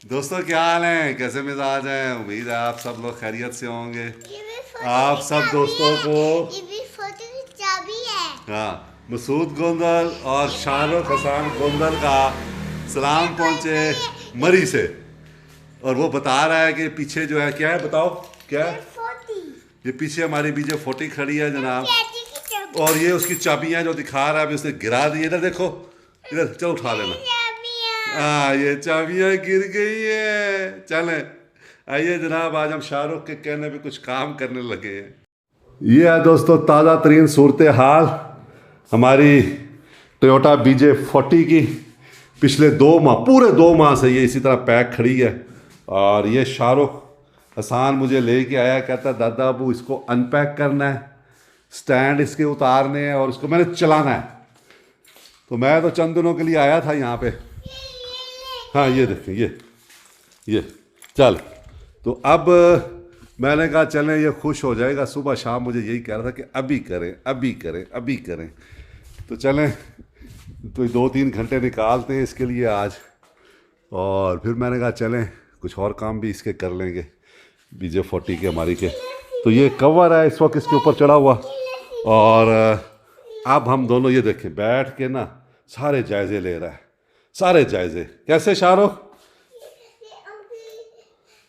दोस्तों क्या हाल है, कैसे मिजाज हैं? उम्मीद है आप सब लोग खैरियत से होंगे। ये भी फोटो आप की सब चाबी दोस्तों है। को ये भी फोटो की चाबी है। हाँ, मसूद गोंदल और ये शाहरुख हसान गोंदल का ये सलाम कोई पहुंचे नहीं है। मरी से। और वो बता रहा है कि पीछे जो है, क्या है बताओ क्या ये है? फोटी ये पीछे हमारी BJ40 खड़ी है ये जनाब। चाची की चाबी और ये उसकी चाबियां जो दिखा रहा है, अभी उसने गिरा दी। इधर देखो, इधर चलो उठा ये लेना। चाबियाँ। हाँ, ये चाबियां गिर गई है। चलें, आइए जनाब, आज हम शाहरुख के कहने पे कुछ काम करने लगे हैं। ये है दोस्तों ताज़ा तरीन सूरत हाल हमारी टोयोटा BJ40 की। पिछले 2 माह, पूरे 2 माह से ये इसी तरह पैक खड़ी है। और ये शाहरुख हसान मुझे लेके आया, कहता दादा अबू इसको अनपैक करना है, स्टैंड इसके उतारने हैं और इसको मैंने चलाना है। तो मैं तो चंद दिनों के लिए आया था यहाँ पे। हाँ, ये देखें, ये चल। तो अब मैंने कहा चलें, ये खुश हो जाएगा। सुबह शाम मुझे यही कह रहा था कि अभी करें, अभी करें, अभी करें। तो चलें, तो 2-3 घंटे निकालते हैं इसके लिए आज। और फिर मैंने कहा चलें कुछ और काम भी इसके कर लेंगे, BJ40 के हमारी के। तो ये कवर है इस वक्त इसके ऊपर चढ़ा हुआ। और अब हम दोनों ये देखें बैठ के ना सारे जायजे ले रहा है, सारे जायजे। कैसे शाहरुख?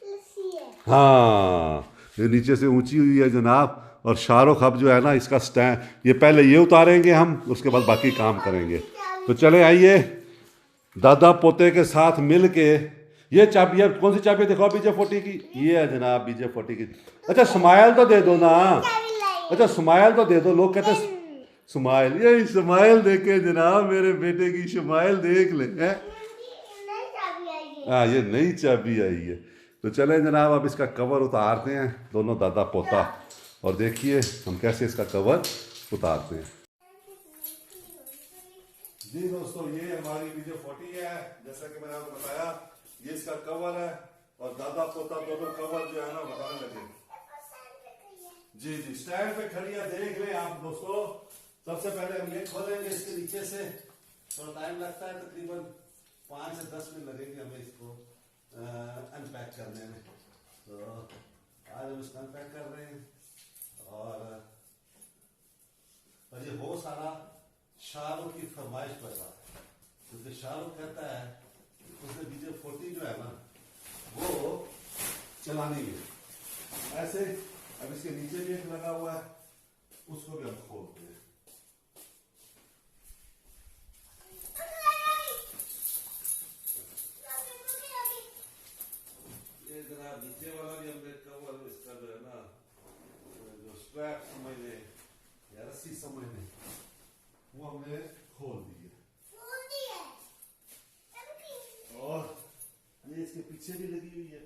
लस्सी है। हाँ, ये नीचे से ऊंची हुई है जनाब। और शाहरुख अब जो है ना, इसका स्टैंड, ये पहले ये उतारेंगे हम, उसके बाद बाकी काम करेंगे। तो चले आइए, दादा पोते के साथ मिल के। ये चाबी है, कौन सी चाबी है दिखाओ BJ40 की? ये है जनाब BJ40 की। अच्छा स्माइल तो दे दो ना। चाबी लाई अच्छा स्माइल तो दे दो, लोग कहते हैं स्माइल। ये स्माइल देखे जनाब, मेरे बेटे की स्माइल देख ले हैं। नई चाबी आई है। हाँ, ये नई चाबी आई है। तो चलें जनाब, अब इसका कवर उतारते हैं दोनों दादा पोता। और देखिए हम कैसे इसका कवर उतारते हैं। जी दोस्तों, ये हमारी BJ40 है। जैसा कि मैंने आपको बताया, ये इसका कवर है। और दादा पोता दोनों कवर जो है ना बताने लगे। जी जी, स्टैंड पे खड़ी है, देख लें आप दोस्तों। सबसे पहले हम ये खोलेंगे इसके नीचे से। थोड़ा टाइम लगता है, तकरीबन 5 से 10 मिनट लगेंगे हमें इसको अनपैक करने में। तो आज हम इसको अनपैक कर रहे हैं। और ये बहुत सारा शाहरुख की फरमाइश पर था, क्योंकि शाहरुख कहता है उसने BJ40 जो है ना वो चलानी है ऐसे। अब इसके नीचे भी एक लगा हुआ है, उसको भी हम खोलते हैं। ये जरा नीचे वाला भी हमने कवर, इसका जो है ना, जो स्ट्रैप समझने या रस्सी समझने, वो हमने खोल दी है। और ये इसके पीछे भी लगी हुई है,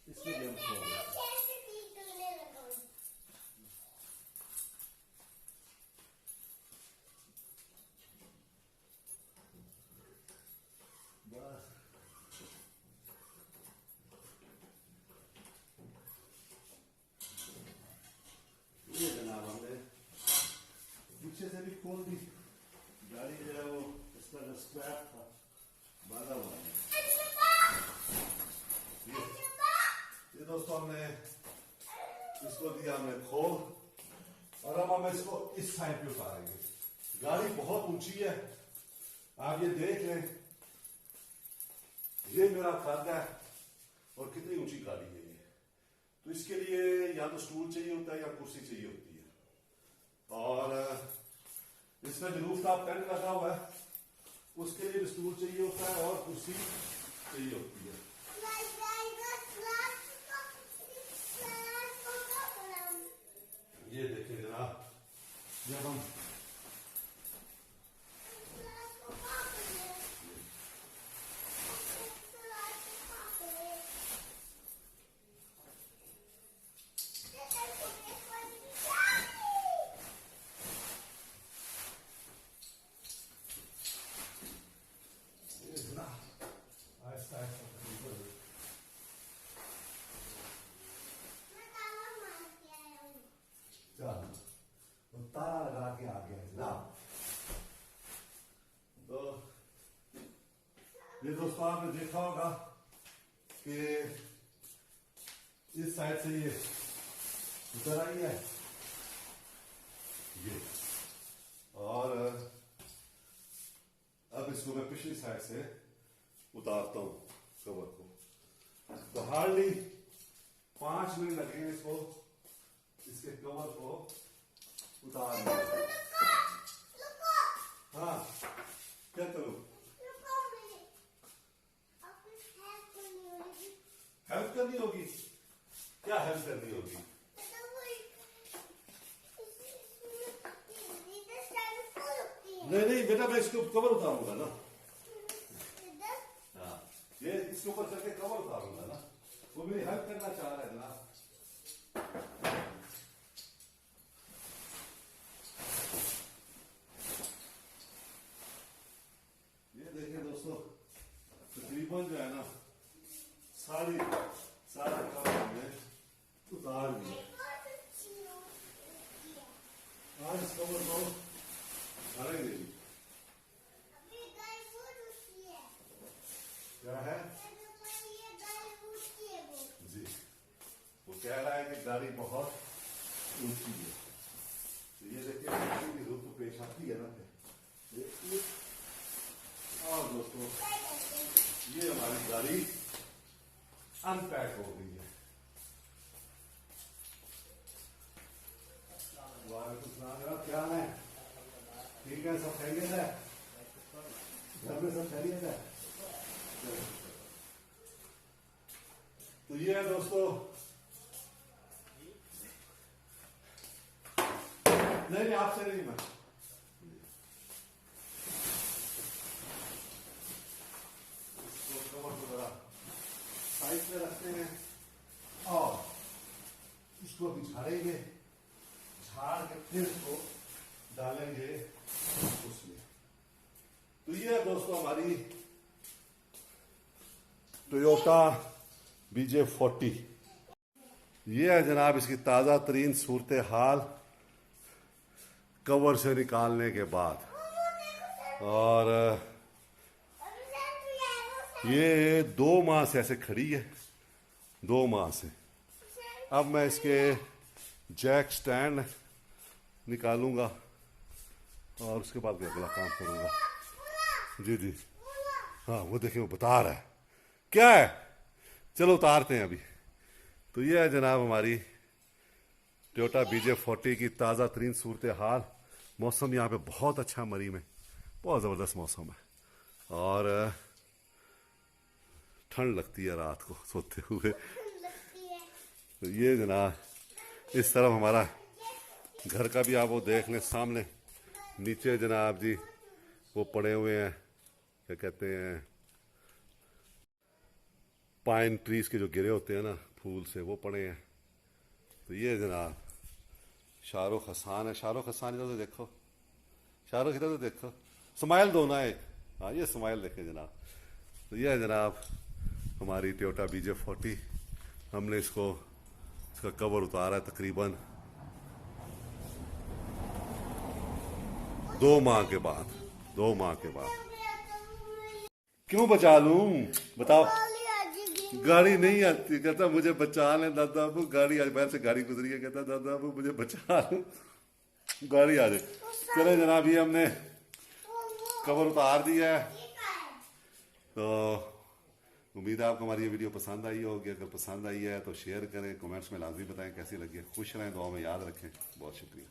इसको भी हम खोल दें। बस ये जनाब हमने पीछे से भी खोल दी। गाड़ी जो है वो, इसका जो स्ट्रैप था बांधा हुआ है। ये दोस्तों हमने इसको दिया हमने खोल। और अब हम इसको इस साइड पे उतारेंगे। गाड़ी बहुत ऊंची है, आप ये देख लें। ये मेरा फर्द है और कितनी ऊंची गाड़ी है ये। तो इसके लिए या तो स्टूल चाहिए होता है या कुर्सी चाहिए होती है। और इसमें जो रूफ टॉप टेंट लगा हुआ है, उसके लिए भी स्टूल चाहिए होता है और कुर्सी चाहिए होती है। ये देखें जनाब, जब हम आहिस्ता आहिस्ता तकरीबन तो ताला लगा के आ गया जनाब। तो ये दोस्तों आपने देखा होगा कि इस साइड से ये उतर आई है ये, और अब इसको मैं पिछली साइड से उतारता हूं कवर को। तो हार्डली 5 मिनट लगेंगे इसको, इसके कवर को उतारने। हाँ क्या करूं? हेल्प करनी होगी? क्या हेल्प करनी होगी? नहीं नहीं बेटा, मैं इसको कवर उतारूंगा ना। हाँ, ये इसके ऊपर चल के कवर उतारूंगा ना, वो मेरी हेल्प करना चाह रहा है ना। ये देखिए दोस्तों, तकरीबन जो है ना सारा कवर हमने उतार दिया। आज इस कवर को हटाएंगे भी। क्या है जी? वो कह रहा है कि गाड़ी बहुत ऊंची है। तो ये देखिए की रूप पेश आती है ना। और दोस्तों ये हमारी गाड़ी अनपैक हो गई है। क्या है? ठीक है, सब खैरियत है? घर में सब खैरियत है? तो ये है दोस्तों, नहीं आपसे नहीं, मैं इसको कवर को जरा साइड में रखते हैं और इसको अभी झाड़ेंगे, झाड़ के फिर इसको डालेंगे उसमें। तो ये है दोस्तों हमारी टोयोटा BJ40। ये है जनाब इसकी ताज़ा तरीन सूरत हाल कवर से निकालने के बाद। और ये 2 माह से ऐसे खड़ी है, 2 माह से। अब मैं इसके जैक स्टैंड निकालूंगा और उसके बाद अगला काम करूंगा। जी जी हाँ, वो देखिए वो बता रहा है क्या है। चलो उतारते हैं अभी। तो ये है जनाब हमारी टोयोटा BJ40 की ताज़ा तरीन सूरत हाल। मौसम यहाँ पे बहुत अच्छा, मरी में बहुत ज़बरदस्त मौसम है और ठंड लगती है रात को सोते हुए। तो ये जनाब इस तरफ हमारा घर का भी आप वो देख लें सामने, नीचे जनाब जी वो पड़े हुए हैं, क्या कहते हैं, पाइन ट्रीज के जो गिरे होते हैं ना फूल से, वो पड़े हैं। तो ये जनाब शाहरुख हसान है। शाहरुख हसान इधर तो देखो, शाहरुख इधर तो देखो, स्माइल दो ना एक। हाँ ये स्माइल देखें जनाब। तो ये है जनाब हमारी टोयोटा BJ40। हमने इसका कवर उतारा है तकरीबन 2 माह के बाद। 2 माह के बाद क्यों बचा लूं बताओ? गाड़ी नहीं आती, कहता मुझे बचा लें दादा अबू, गाड़ी आज बाहर से गाड़ी गुजरी है, कहता दादा अबू मुझे बचा लो, गाड़ी आ जाए। चले जनाब ये हमने कवर उतार दिया है। तो उम्मीद है आपको हमारी ये वीडियो पसंद आई होगी। अगर पसंद आई है तो शेयर करें, कमेंट्स में लाजमी बताएं कैसी लगी है। खुश रहें, दुआ में याद रखें। बहुत शुक्रिया।